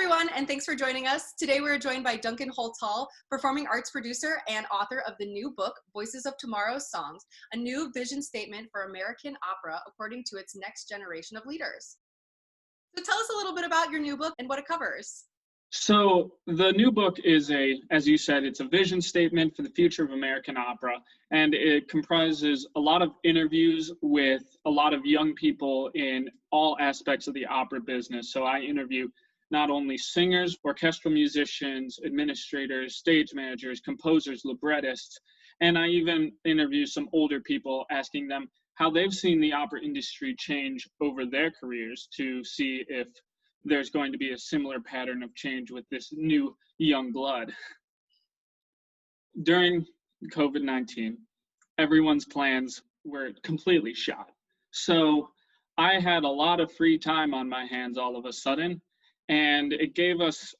everyone, and thanks for joining us. Today we're joined by Duncan Holzhall, performing arts producer and author of the new book, Voices of Tomorrow's Songs, a new vision statement for American opera according to its next generation of leaders. So tell us a little bit about your new book and what it covers. So the new book is as you said, it's a vision statement for the future of American opera, and it comprises a lot of interviews with a lot of young people in all aspects of the opera business. So I interview not only singers, orchestral musicians, administrators, stage managers, composers, librettists, and I even interview some older people asking them how they've seen the opera industry change over their careers to see if there's going to be a similar pattern of change with this new young blood. During COVID-19, everyone's plans were completely shot. So I had a lot of free time on my hands all of a sudden, and it gave us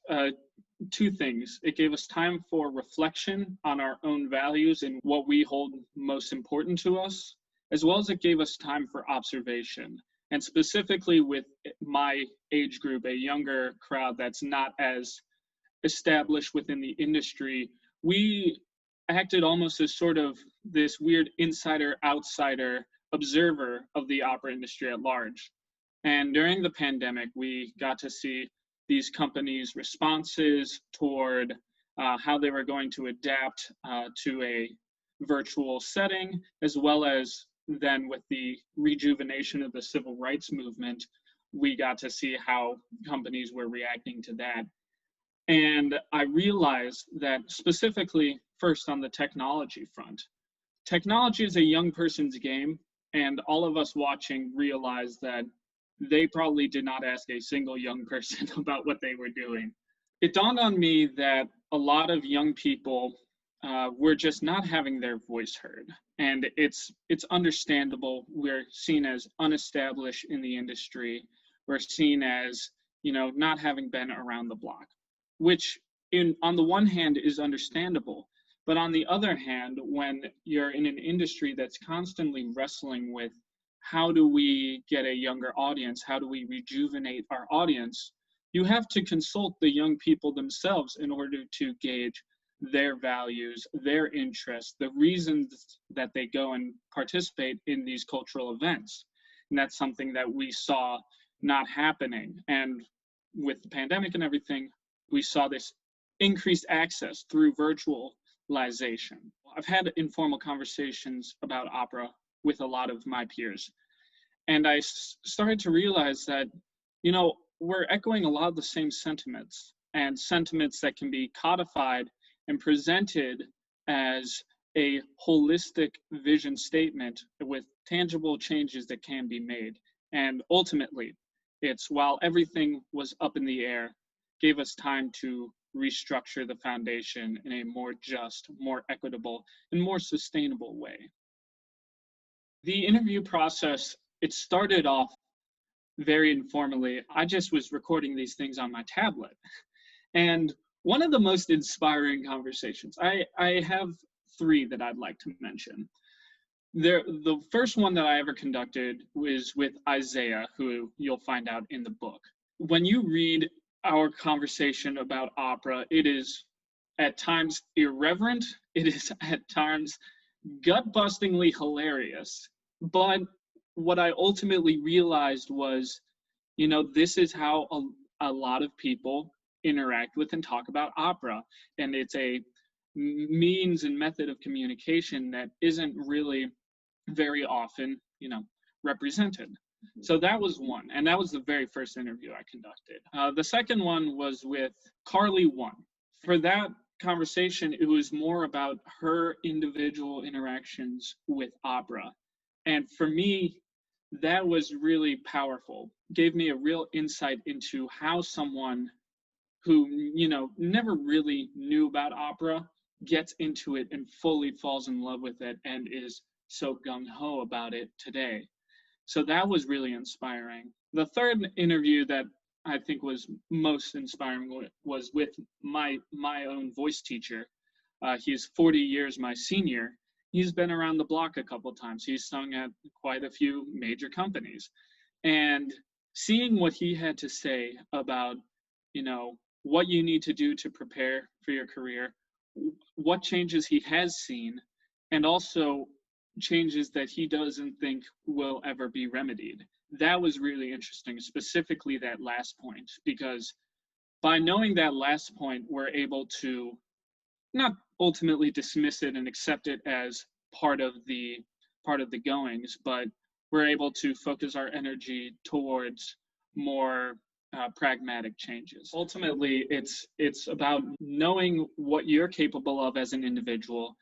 two things. It gave us time for reflection on our own values and what we hold most important to us, as well as it gave us time for observation. And specifically with my age group, a younger crowd that's not as established within the industry, we acted almost as sort of this weird insider-outsider observer of the opera industry at large. And during the pandemic, we got to see these companies' responses toward how they were going to adapt to a virtual setting, as well as then with the rejuvenation of the civil rights movement, we got to see how companies were reacting to that. And I realized that specifically, first on the technology front, technology is a young person's game, and all of us watching realized that they probably did not ask a single young person about what they were doing. It dawned on me that a lot of young people were just not having their voice heard. And it's understandable. We're seen as unestablished in the industry. We're seen as, not having been around the block, which on the one hand is understandable. But on the other hand, when you're in an industry that's constantly wrestling with how do we get a younger audience, how do we rejuvenate our audience, you have to consult the young people themselves in order to gauge their values, their interests, the reasons that they go and participate in these cultural events. And that's something that we saw not happening. And with the pandemic and everything, we saw this increased access through virtualization. I've had informal conversations about opera with a lot of my peers. And I started to realize that, we're echoing a lot of the same sentiments, and sentiments that can be codified and presented as a holistic vision statement with tangible changes that can be made. And ultimately, it's while everything was up in the air, gave us time to restructure the foundation in a more just, more equitable, and more sustainable way. The interview process, it started off very informally. I just was recording these things on my tablet. And one of the most inspiring conversations, I have three that I'd like to mention. The first one that I ever conducted was with Isaiah, who you'll find out in the book. When you read our conversation about opera, it is at times irreverent, it is at times gut-bustingly hilarious. But what I ultimately realized was, this is how a lot of people interact with and talk about opera. And it's a means and method of communication that isn't really very often, represented. So that was one. And that was the very first interview I conducted. The second one was with Carly One. For that conversation, it was more about her individual interactions with opera. And for me, that was really powerful. Gave me a real insight into how someone who, never really knew about opera gets into it and fully falls in love with it and is so gung-ho about it today. So that was really inspiring. The third interview that I think was most inspiring was with my own voice teacher. He's 40 years my senior. He's been around the block a couple times. He's sung at quite a few major companies. And seeing what he had to say about what you need to do to prepare for your career, what changes he has seen, and also changes that he doesn't think will ever be remedied. That was really interesting, specifically that last point, because by knowing that last point, we're able to not ultimately dismiss it and accept it as part of the goings, but we're able to focus our energy towards more pragmatic changes. Ultimately, it's about knowing what you're capable of as an individual,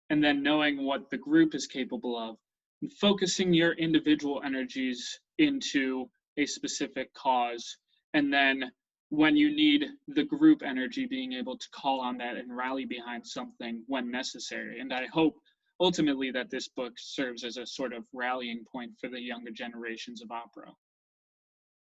and then knowing what the group is capable of, and focusing your individual energies into a specific cause, and then when you need the group energy, being able to call on that and rally behind something when necessary. And I hope ultimately that this book serves as a sort of rallying point for the younger generations of opera.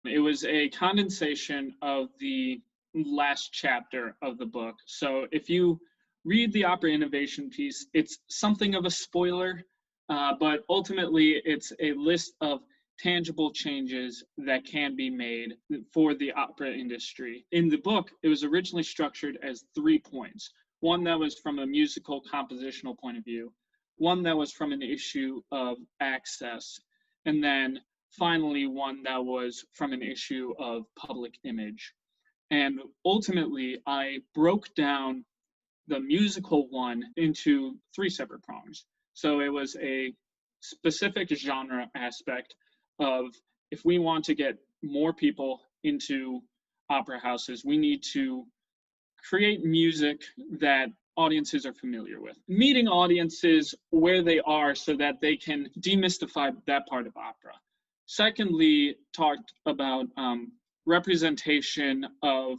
It was a condensation of the last chapter of the book. So if you read the opera innovation piece, it's something of a spoiler, but ultimately it's a list of tangible changes that can be made for the opera industry. In the book, it was originally structured as 3 points. One that was from a musical compositional point of view, one that was from an issue of access, and then finally one that was from an issue of public image. And ultimately, I broke down the musical one into 3 separate prongs. So it was a specific genre aspect of, if we want to get more people into opera houses, we need to create music that audiences are familiar with. Meeting audiences where they are so that they can demystify that part of opera. Secondly, talked about representation of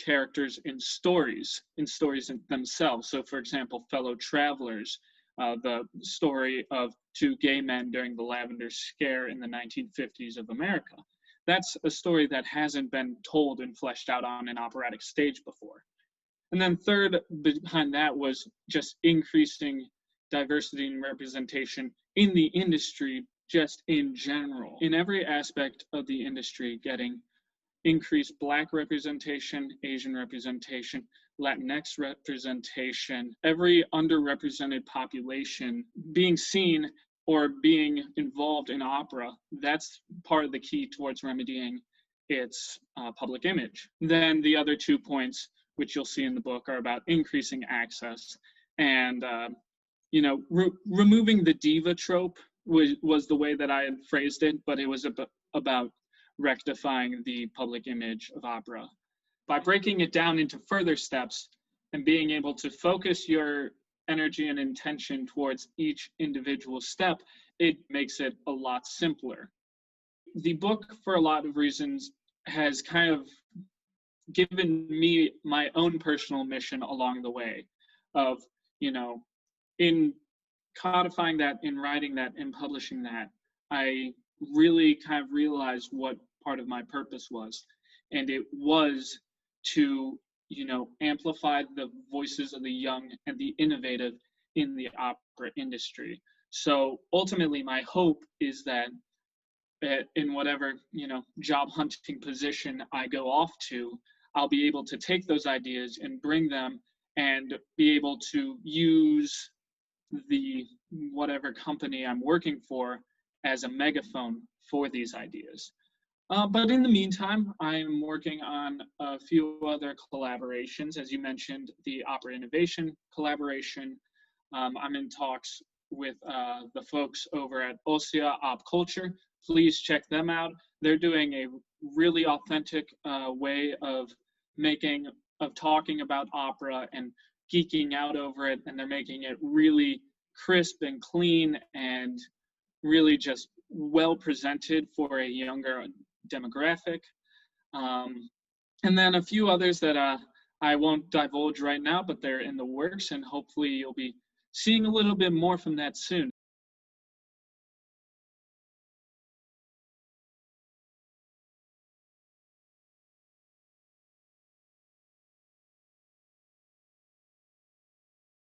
characters in stories themselves. So, for example, Fellow Travelers, the story of 2 gay men during the Lavender Scare in the 1950s of America. That's a story that hasn't been told and fleshed out on an operatic stage before. And then third behind that was just increasing diversity and representation in the industry, just in general. In every aspect of the industry, getting increased Black representation, Asian representation, Latinx representation, every underrepresented population being seen or being involved in opera. That's part of the key towards remedying its public image. Then the other 2 points, which you'll see in the book, are about increasing access and removing the diva trope was the way that I had phrased it, but it was about rectifying the public image of opera. By breaking it down into further steps and being able to focus your energy and intention towards each individual step, it makes it a lot simpler. The book, for a lot of reasons, has kind of given me my own personal mission along the way of, in codifying that, in writing that, in publishing that, I really kind of realized what part of my purpose was. And it was to, amplify the voices of the young and the innovative in the opera industry. So ultimately, my hope is that in whatever, job hunting position I go off to, I'll be able to take those ideas and bring them and be able to use the whatever company I'm working for as a megaphone for these ideas. But in the meantime, I'm working on a few other collaborations. As you mentioned, the Opera Innovation collaboration. I'm in talks with the folks over at Ossia Op Culture. Please check them out. They're doing a really authentic way of talking about opera and geeking out over it, and they're making it really crisp and clean and really just well presented for a younger demographic. And then a few others that I won't divulge right now, but they're in the works, and hopefully you'll be seeing a little bit more from that soon.